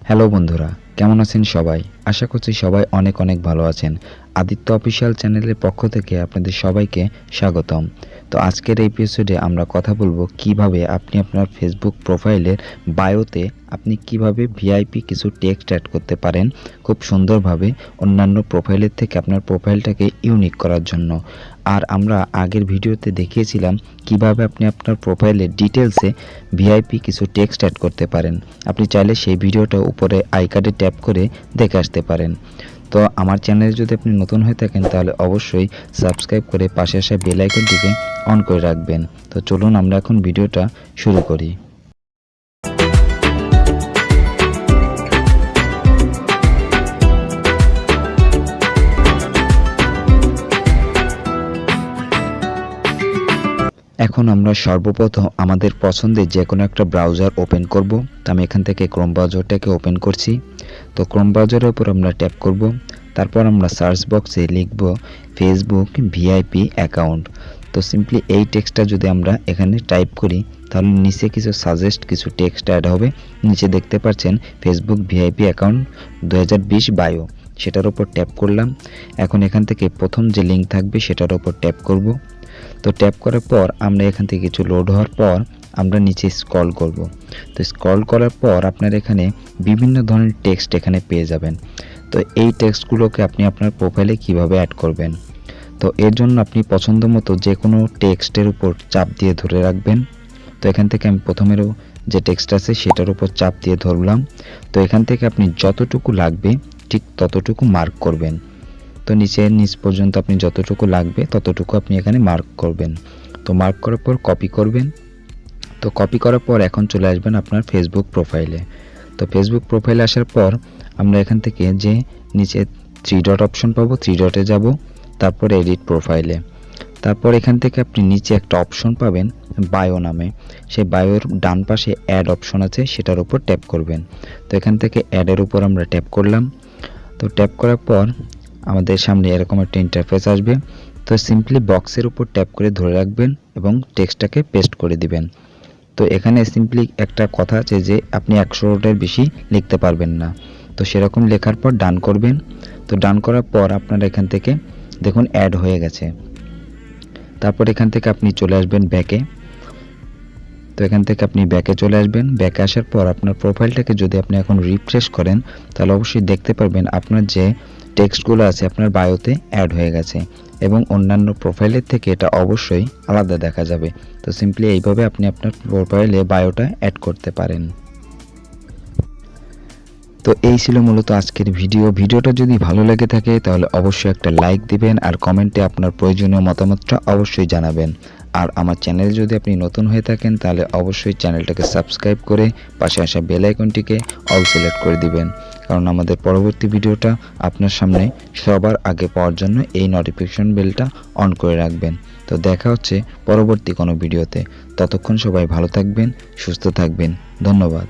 Hello বন্ধুরা, কেমন আছেন সবাই? আশা করছি সবাই অনেক অনেক ভালো আছেন। আদিত্য অফিসিয়াল চ্যানেলের পক্ষ থেকে আপনাদের সবাইকে স্বাগতম। তো আজকের এই এপিসোডে আমরা কথা বলবো কিভাবে আপনি আপনার ফেসবুক প্রোফাইলের বায়োতে আপনি কিভাবে ভিআইপি কিছু টেক্সট অ্যাড করতে পারেন খুব সুন্দরভাবে অন্যান্য প্রোফাইলের থেকে আপনার প্রোফাইলটাকে ইউনিক করার জন্য। আর আমরা আগের ভিডিওতে দেখিয়েছিলাম কিভাবে আপনি আপনার প্রোফাইলের ডিটেলসে ভিআইপি কিছু টেক্সট অ্যাড করতে পারেন। আপনি চাইলে সেই ভিডিওটা উপরে আই কার্ডে ট্যাপ করে দেখে আসতে পারেন। তো আমার চ্যানেলে যদি আপনি নতুন হয়ে থাকেন তাহলে অবশ্যই সাবস্ক্রাইব করে পাশে আসা বেল আইকনটিকে অন করে রাখবেন। তো চলুন আমরা এখন ভিডিওটা শুরু করি। এখন আমরা সর্বপ্রথম আমাদের পছন্দের যে কোনো একটা ব্রাউজার ওপেন করব। তো আমি এখান থেকে ক্রোম ব্রাউজারটাকে ওপেন করছি। তো ক্রোম ব্রাউজারের উপর আমরা ট্যাপ করব। তারপর আমরা সার্চ বক্সে লিখব ফেসবুক ভিআইপি অ্যাকাউন্ট। তো সিম্পলি এই টেক্সটটা যদি আমরা এখানে টাইপ করি তাহলে নিচে কিছু কিছু টেক্সট অ্যাড হবে। নিচে দেখতে পাচ্ছেন ফেসবুক ভিআইপি অ্যাকাউন্ট 2020 বায়ো, সেটার উপর ট্যাপ করলাম। এখন এখান থেকে প্রথম যে লিঙ্ক থাকবে সেটার উপর ট্যাপ করব। তো ট্যাপ করার পর আমরা এখান থেকে কিছু লোড হওয়ার পর আমরা নিচে স্ক্রল করব। তো স্ক্রল করার পর আপনার এখানে বিভিন্ন ধরনের টেক্সট এখানে পেয়ে যাবেন। তো এই টেক্সটগুলোকে আপনি আপনার প্রোফাইলে কিভাবে অ্যাড করবেন, তো এর জন্য আপনি পছন্দ মতো যে কোনো টেক্সটের উপর চাপ দিয়ে ধরে রাখবেন। তো এখান থেকে আমি প্রথমেরও যে টেক্সট আছে সেটার উপর চাপ দিয়ে ধরলাম। তো এখান থেকে আপনি যতটুকু লাগবে ঠিক ততটুকু মার্ক করবেন। তো নিচ পর্যন্ত আপনি যতটুকু লাগবে ততটুকু আপনি এখানে মার্ক করবেন। তো মার্ক করার পর কপি করবেন। তো কপি করার পর এখন চলে আসবেন আপনার ফেসবুক প্রোফাইলে। তো ফেসবুক প্রোফাইলে আসার পর আমরা এখান থেকে যে নিচে 3 ডট অপশন পাবো, 3 ডটে যাব, তারপর এডিট প্রোফাইলে। তারপর এখান থেকে আপনি নিচে একটা অপশন পাবেন বায়ো নামে। সেই বায়োর ডান পাশে অ্যাড অপশন আছে, সেটার উপর ট্যাপ করবেন। তো এখান থেকে অ্যাডের উপর আমরা ট্যাপ করলাম। তো ট্যাপ করার পর আমাদের সামনে এরকম একটা ইন্টারফেস আসবে। তো সিম্পলি বক্সের উপর ট্যাপ করে ধরে রাখবেন এবং টেক্সটটাকে পেস্ট করে দিবেন। তো এখানে সিম্পলি একটা কথা আছে যে আপনি 100টার বেশি লিখতে পারবেন না। তো সেরকম লেখার পর ডান করবেন। তো ডান করার পর আপনারা এখান থেকে দেখুন অ্যাড হয়ে গেছে। তারপর এখান থেকে আপনি চলে আসবেন ব্যাকে। তো এখান থেকে আপনি ব্যাকে চলে আসবেন। ব্যাকে আসার পর আপনার প্রোফাইলটাকে যদি আপনি এখন রিফ্রেশ করেন তাহলে অবশ্যই দেখতে পারবেন আপনার যে টেক্সটগুলো আছে আপনার বায়োতে অ্যাড হয়ে গেছে এবং অন্যান্য প্রোফাইলের থেকে এটা অবশ্যই আলাদা দেখা যাবে। তো সিম্পলি এইভাবে আপনি আপনার প্রোফাইলে বায়োটা অ্যাড করতে পারেন। তো এই ছিল মূলত আজকের ভিডিওটা যদি ভালো লেগে থাকে তাহলে অবশ্যই একটা লাইক দিবেন আর কমেন্টে আপনার প্রয়োজনীয় মতামতটা অবশ্যই জানাবেন। আর আমার চ্যানেলে যদি আপনি নতুন হয়ে থাকেন তাহলে অবশ্যই চ্যানেলটাকে সাবস্ক্রাইব করে পাশে আসা বেল আইকনটিকে অল সিলেক্ট করে দিবেন, কারণ আমাদের পরবর্তী ভিডিওটা আপনার সামনে সবার আগে পাওয়ার জন্য এই নোটিফিকেশন বেলটা অন করে রাখবেন। তো দেখা হচ্ছে পরবর্তী কোনো ভিডিওতে। ততক্ষণ সবাই ভালো থাকবেন, সুস্থ থাকবেন। ধন্যবাদ।